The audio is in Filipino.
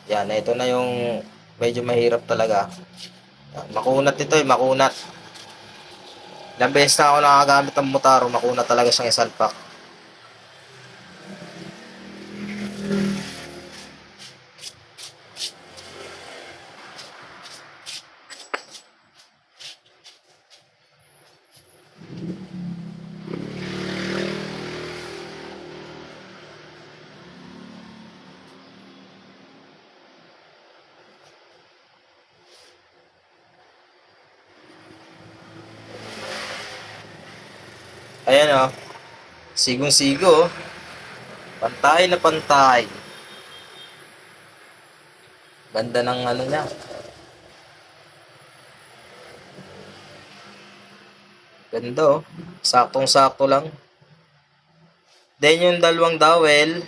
Yan, ito na yung medyo mahirap talaga. Yan, makunat ito eh, makunat. Ilang beses na ako nakagamit ng Motaro, makunat talaga siyang isalpak. Ayan o, sigong-sigo oh. Pantay na pantay. Ganda ng ano niya. Ganda oh. Saktong-sakto lang. Then yung dalawang dowel,